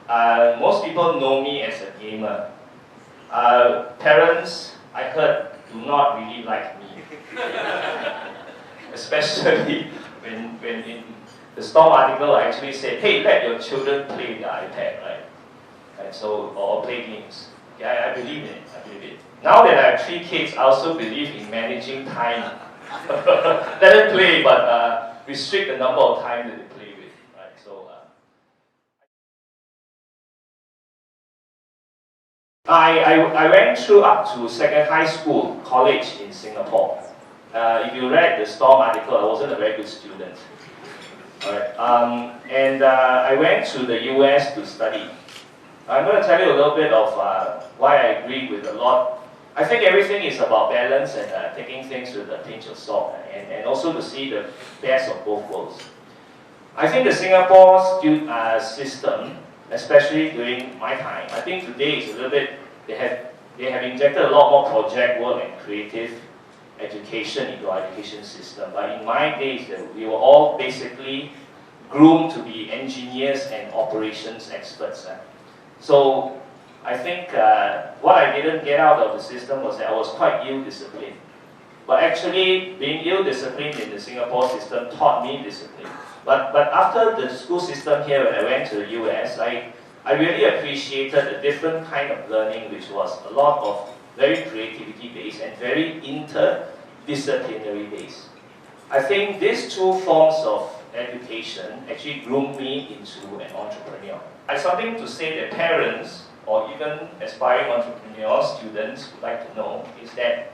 Most people know me as a gamer. Parents, I heard, do not really like me. Especially when in the Storm article I actually said, hey, let your children play the iPad, right? So, or play games. Yeah, I believe in it, I believe it. Now that I have 3 kids, I also believe in managing time. Let them play, but restrict the number of time that they play with, right? So, I went through up to second high school, college in Singapore. If you read the Storm article, I wasn't a very good student. Alright, I went to the US to study. I'm going to tell you a little bit of why I agree with a lot. I think everything is about balance and taking things with a pinch of salt, and also to see the best of both worlds. I think the Singapore system, especially during my time, I think today is a little bit, they have injected a lot more project work and creative education into our education system. But in my days, we were all basically groomed to be engineers and operations experts. So I think what I didn't get out of the system was that I was quite ill-disciplined. But actually, being ill-disciplined in the Singapore system taught me discipline. But after the school system here, when I went to the US, I really appreciated a different kind of learning, which was a lot of very creativity-based and very interdisciplinary-based. I think these 2 forms of education actually groomed me into an entrepreneur. I have something to say that parents, or even aspiring entrepreneurs, students would like to know, is that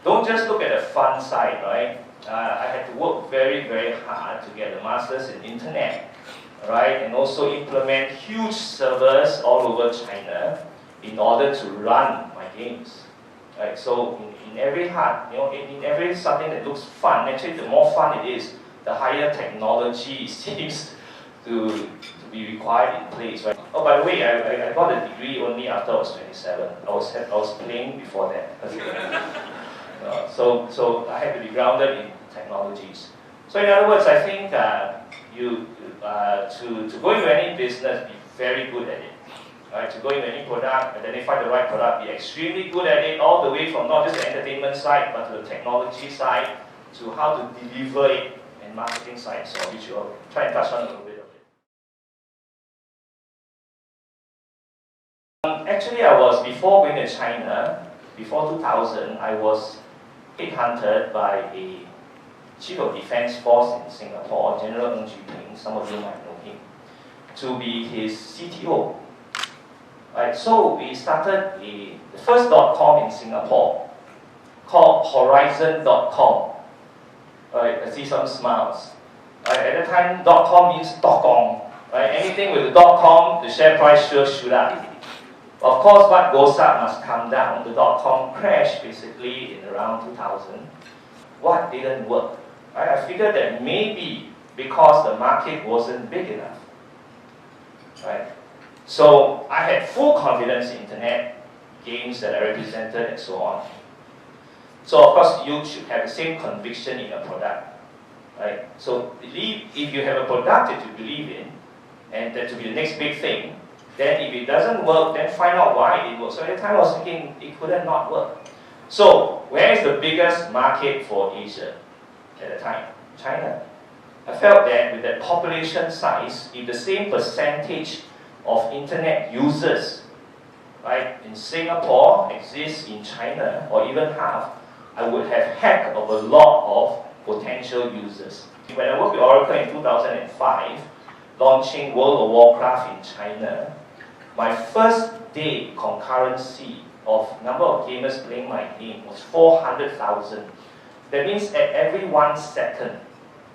don't just look at the fun side, right? I had to work very, very hard to get a master's in internet, right? And also implement huge servers all over China in order to run my games, right? So in every heart, in every something that looks fun, actually the more fun it is, the higher technology seems to be required in place, right? Oh, by the way, I got a degree only after I was 27. I was playing before that. So I had to be grounded in technologies. So in other words, I think to go into any business, be very good at it. Right? To go into any product, identify the right product, be extremely good at it, all the way from not just the entertainment side, but to the technology side, to how to deliver it, and marketing side, so which we'll try and touch on a little bit of it. Actually, I was, before going to China, before 2000, I was headhunted by a Chief of Defense Force in Singapore, General Ong, some of you might know him, to be his CTO. Right, so we started the first .com in Singapore, called Horizon.com. Right, I see some smiles. Right, at the time, .com means .com. Right, anything with the .com, the share price sure shoot up. Of course, what goes up must come down. The .com crashed basically in around 2000. What didn't work? Right, I figured that maybe because the market wasn't big enough. Right? So I had full confidence in internet, games that I represented, and so on. So of course, you should have the same conviction in your product. Right? So if you have a product that you believe in, and that to be the next big thing, then if it doesn't work, then find out why it works. So at the time I was thinking it couldn't not work. So where is the biggest market for Asia at the time? China. I felt that with that population size, if the same percentage of internet users, right, in Singapore exists in China, or even half, I would have heck of a lot of potential users. When I worked with Oracle in 2005, launching World of Warcraft in China, my first day concurrency of number of gamers playing my game was 400,000. That means at every 1 second,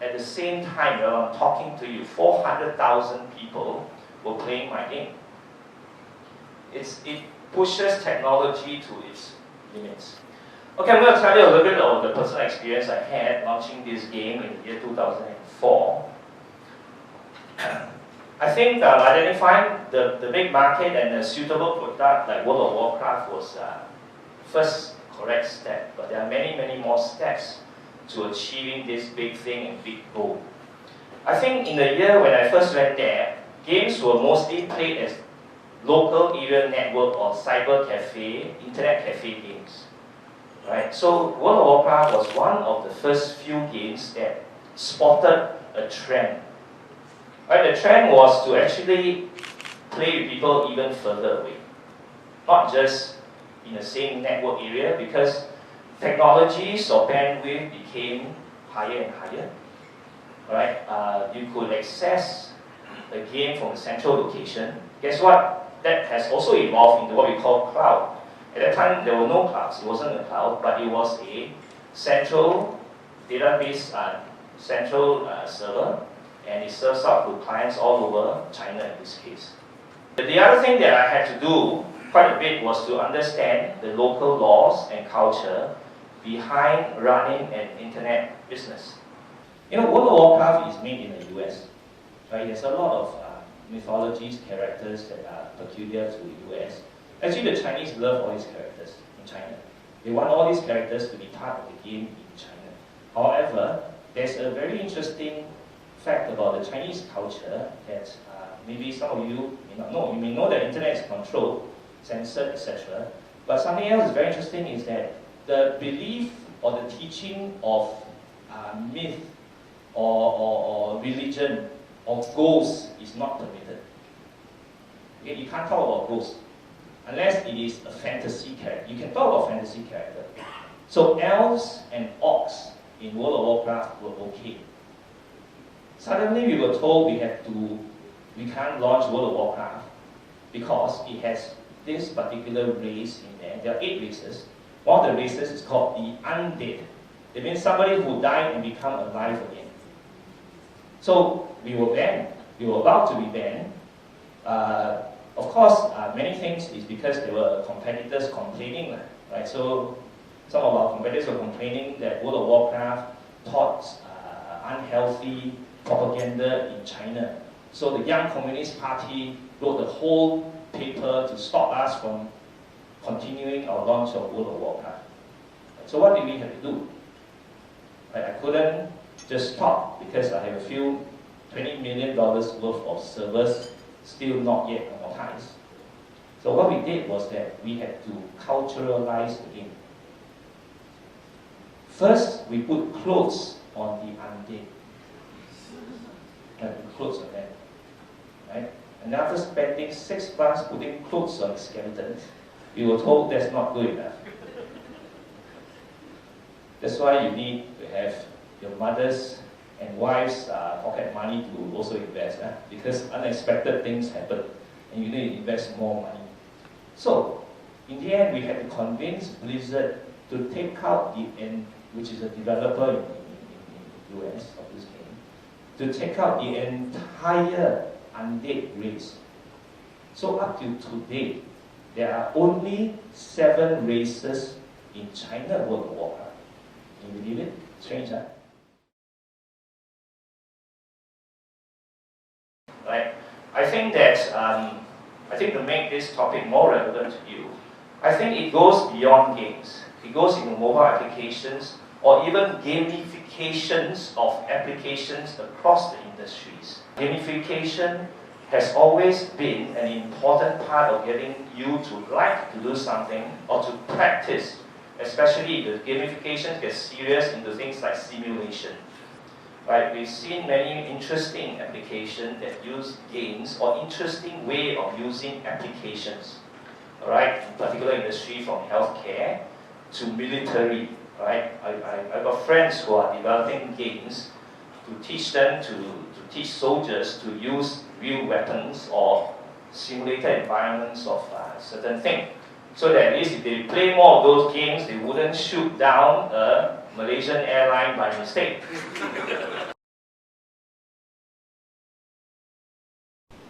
at the same time while I'm talking to you, 400,000 people were playing my game. It pushes technology to its limits. Okay, I'm going to tell you a little bit of the personal experience I had launching this game in the year 2004. I think identifying the big market and a suitable product like World of Warcraft was first correct step, but there are many, many more steps to achieving this big thing and big goal. I think in the year when I first went there, games were mostly played as local area network or cyber cafe, internet cafe games. Right? So World of Warcraft was one of the first few games that spotted a trend. Right? The trend was to actually play with people even further away, not just in the same network area, because technologies or bandwidth became higher and higher. Right? You could access a game from a central location. Guess what? That has also evolved into what we call cloud. At that time, there were no clouds. It wasn't a cloud, but it was a central database, central server, and it serves out to clients all over China in this case. The other thing that I had to do quite a bit was to understand the local laws and culture behind running an internet business. You know, World of Warcraft is made in the US. Right? There's a lot of mythologies, characters that are peculiar to the US. Actually, the Chinese love all these characters in China. They want all these characters to be part of the game in China. However, there's a very interesting fact about the Chinese culture that maybe some of you may not know. You may know that the internet is controlled, censored, etc. But something else is very interesting is that the belief or the teaching of myth or religion or ghosts is not permitted. Okay? You can't talk about ghosts unless it is a fantasy character. You can talk about fantasy character. So elves and orcs in World of Warcraft were okay. Suddenly we were told we can't launch World of Warcraft because it has this particular race in there. There are 8 races. One of the races is called the undead. It means somebody who died and become alive again. So we were banned. We were about to be banned. Of course, many things is because there were competitors complaining, right? So some of our competitors were complaining that World of Warcraft taught unhealthy propaganda in China. So the Young Communist Party wrote a whole paper to stop us from continuing our launch of World of Warcraft. So what did we have to do? Right, I couldn't just stop because I have a few $20 million worth of servers still not yet amortized. So what we did was that we had to culturalize the game. First, we put clothes on the undead. And put clothes on them. Right? And after spending 6 months putting clothes on the skeletons, we were told that's not good enough. That's why you need to have your mothers and wives' pocket money to also invest, because unexpected things happen and you need to invest more money. So, in the end, we had to convince Blizzard to take out which is a developer in the US of this game, to take out the entire undead race. So up to today, there are only 7 races in China World of Warcraft. Can you believe it? Strange, huh? Right. I think that to make this topic more relevant to you, I think it goes beyond games. It goes into mobile applications or even gamifications of applications across the industries. Gamification has always been an important part of getting you to like to do something or to practice, especially if the gamification gets serious into things like simulation. Right? We've seen many interesting applications that use games or interesting way of using applications. Right? In particular industry from healthcare to military. Right? I've got friends who are developing games to teach them to teach soldiers to use real weapons or simulated environments of certain things. So that at least if they play more of those games, they wouldn't shoot down a Malaysian airline by mistake.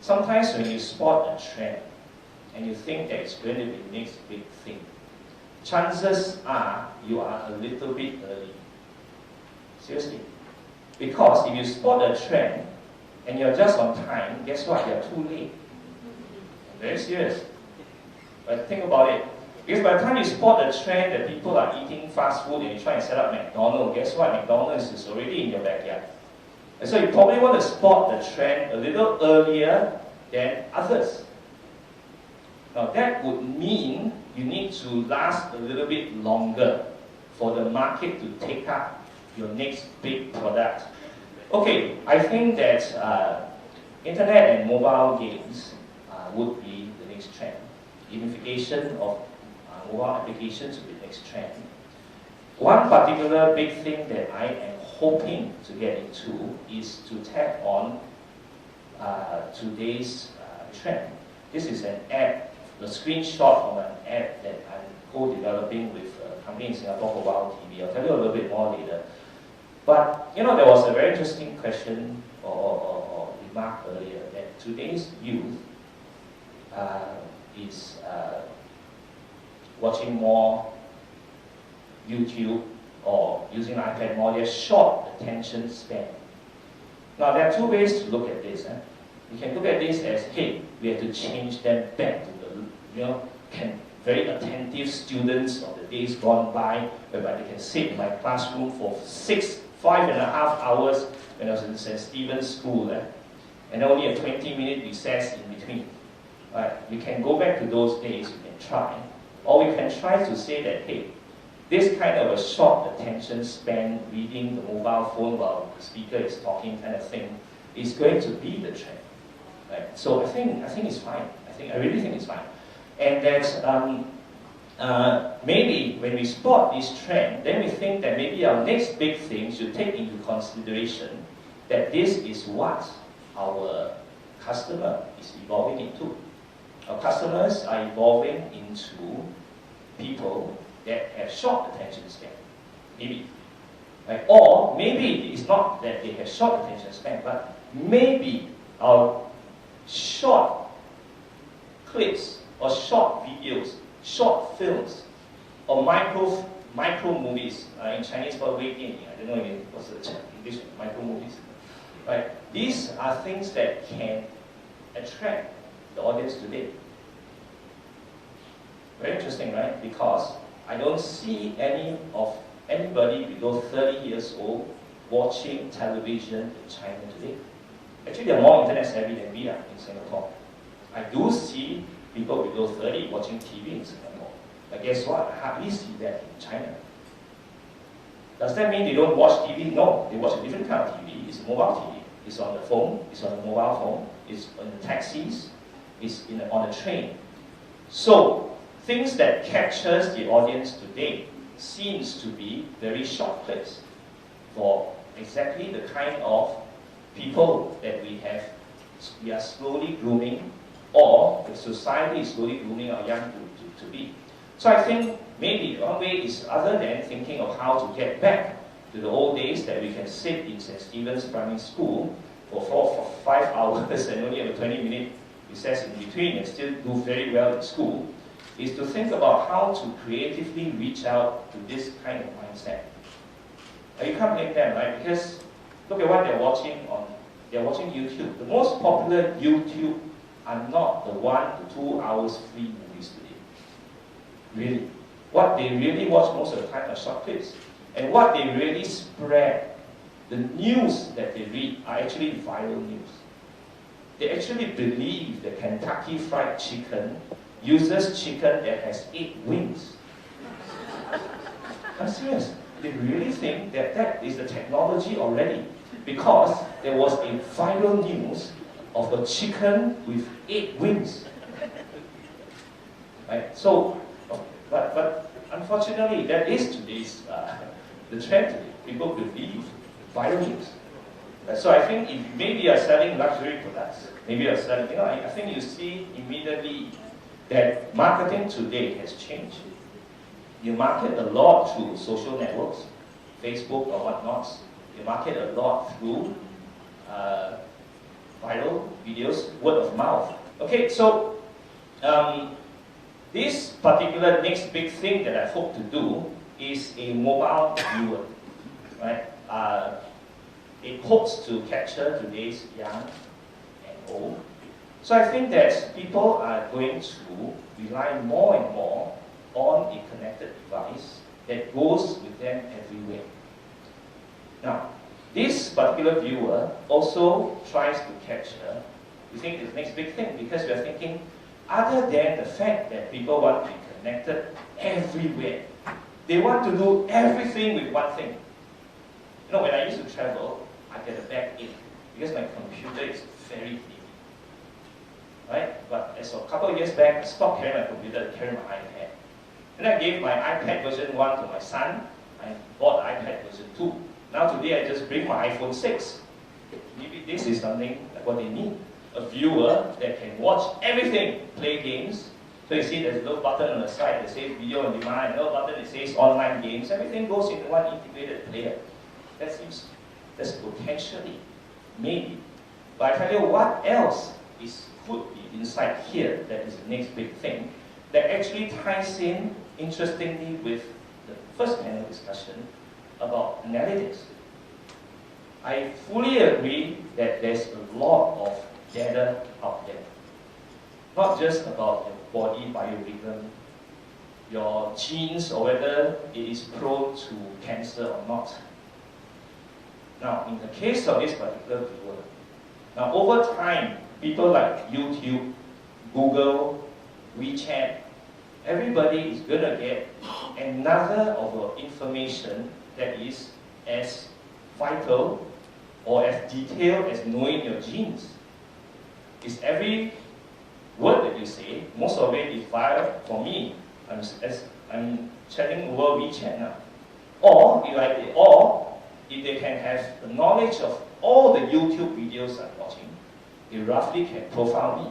Sometimes when you spot a trend and you think that it's going to be the next big thing, chances are you are a little bit early. Seriously. Because if you spot a trend and you're just on time, guess what? You're too late. Very serious. But think about it. Because by the time you spot a trend that people are eating fast food and you try and set up McDonald's, guess what? McDonald's is already in your backyard. And so you probably want to spot the trend a little earlier than others. Now that would mean you need to last a little bit longer for the market to take up your next big product. Okay, I think that internet and mobile games would be the next trend. Gamification of mobile applications will be the next trend. One particular big thing that I am hoping to get into is to tap on today's trend. This is an app, a screenshot from an app that I'm co-developing with a company in Singapore called Wow TV. I'll tell you a little bit more later. But there was a very interesting question or remark earlier that today's youth is watching more YouTube or using iPad more. They're short attention span. Now there are two ways to look at this. You can look at this as, hey, we have to change them back to the very attentive students of the days gone by, whereby they can sit in my classroom for 5.5 hours when I was in St. Stephen's School, and only a 20-minute recess in between. Right? We can go back to those days, we can try. Or we can try to say that, hey, this kind of a short attention span, reading the mobile phone while the speaker is talking kind of thing, is going to be the trend. Right? So I think it's fine. I really think it's fine. And that maybe when we spot this trend, then we think that maybe our next big thing should take into consideration that this is what our customer is evolving into. Our customers are evolving into people that have short attention span, maybe. Right? Or maybe it's not that they have short attention span, but maybe our short clips or short videos, short films, or micro movies, in Chinese called Wei Dian, I don't know what's the English micro movies. Right? These are things that can attract the audience today. Very interesting, right? Because I don't see anybody below 30 years old watching television in China today. Actually, they're more internet savvy than we are in Singapore. I do see people below 30 watching TV in Singapore. But guess what? I hardly see that in China. Does that mean they don't watch TV? No, they watch a different kind of TV. It's mobile TV. It's on the phone. It's on the mobile phone. It's on the taxis. It's on the train. So, things that captures the audience today seems to be very short clips for exactly the kind of people that we are slowly grooming, or the society is slowly grooming our young to be. So I think maybe one way is, other than thinking of how to get back to the old days that we can sit in St. Stephen's Primary School for 5 hours and only have a 20-minute recess in between and still do very well in school, is to think about how to creatively reach out to this kind of mindset. You can't blame them, right? Because look at what they're watching YouTube. The most popular YouTube are not the 1 to 2 hours free movies today. Really. What they really watch most of the time are short clips. And what they really spread, the news that they read, are actually viral news. They actually believe that Kentucky Fried Chicken uses chicken that has 8 wings. I'm serious. They really think that that is the technology already, because there was a viral news of a chicken with 8 wings. Right? So, but unfortunately, that is today's the trend today. People believe viral news. So I think if maybe you are selling luxury products, maybe you are selling, I think you see immediately that marketing today has changed. You market a lot through social networks, Facebook or whatnot. You market a lot through viral videos, word of mouth. Okay, so this particular next big thing that I hope to do is a mobile viewer, right? It hopes to capture today's young and old. So I think that people are going to rely more and more on a connected device that goes with them everywhere. Now, this particular viewer also tries to capture We think it's the next big thing because we are thinking, other than the fact that people want to be connected everywhere, they want to do everything with one thing. You know, when I used to travel, I get a backache because my computer is very heavy. Right? But as of a couple of years back, I stopped carrying my computer and carrying my iPad. And I gave my iPad version 1 to my son. I bought the iPad version 2. Now today I just bring my iPhone 6. Maybe this is something like what they need. A viewer that can watch everything, play games. So you see there's a little button on the side that says video on demand, a little button that says online games. Everything goes into one integrated player. That's potentially, maybe. But I tell you what else could be inside here that is the next big thing that actually ties in interestingly with the first panel discussion about analytics. I fully agree that there's a lot of data out there. Not just about your body biorhythm, your genes, or whether it is prone to cancer or not. Now, in the case of this particular viewer, now over time, people like YouTube, Google, WeChat, everybody is going to get another of information that is as vital or as detailed as knowing your genes. Is every word that you say, most of it is via, for me, I'm chatting over WeChat now. Or if they can have the knowledge of all the YouTube videos I'm watching, they roughly can profile me,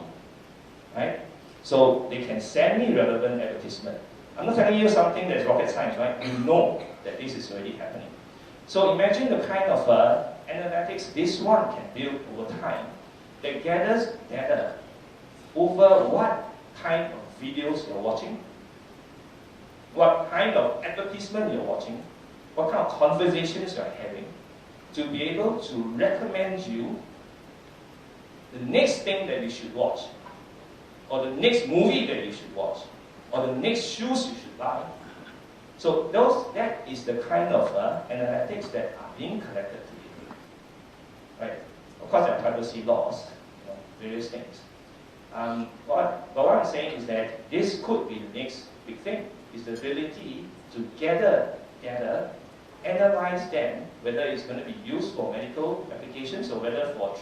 right? So they can send me relevant advertisement. I'm not telling you something that's rocket science, right? You know that this is already happening. So imagine the kind of analytics this one can build over time that gathers data over what kind of videos you're watching, what kind of advertisement you're watching, what kind of conversations you're having, to be able to recommend you the next thing that you should watch, or the next movie that you should watch, or the next shoes you should buy. So that is the kind of analytics that are being collected today. Right? Of course, there are privacy laws, various things. But what I'm saying is that this could be the next big thing, is the ability to gather data, analyze them, whether it's going to be used for medical applications or whether for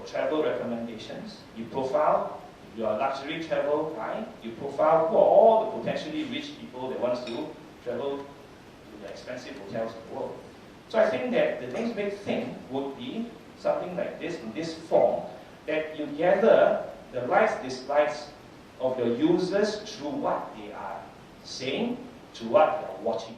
travel recommendations. You profile, if you're a luxury travel guy, you profile who are all the potentially rich people that wants to travel to the expensive hotels in the world. So I think that the next big thing would be something like this, in this form, that you gather the likes, dislikes of your users through what they are saying, through what they are watching.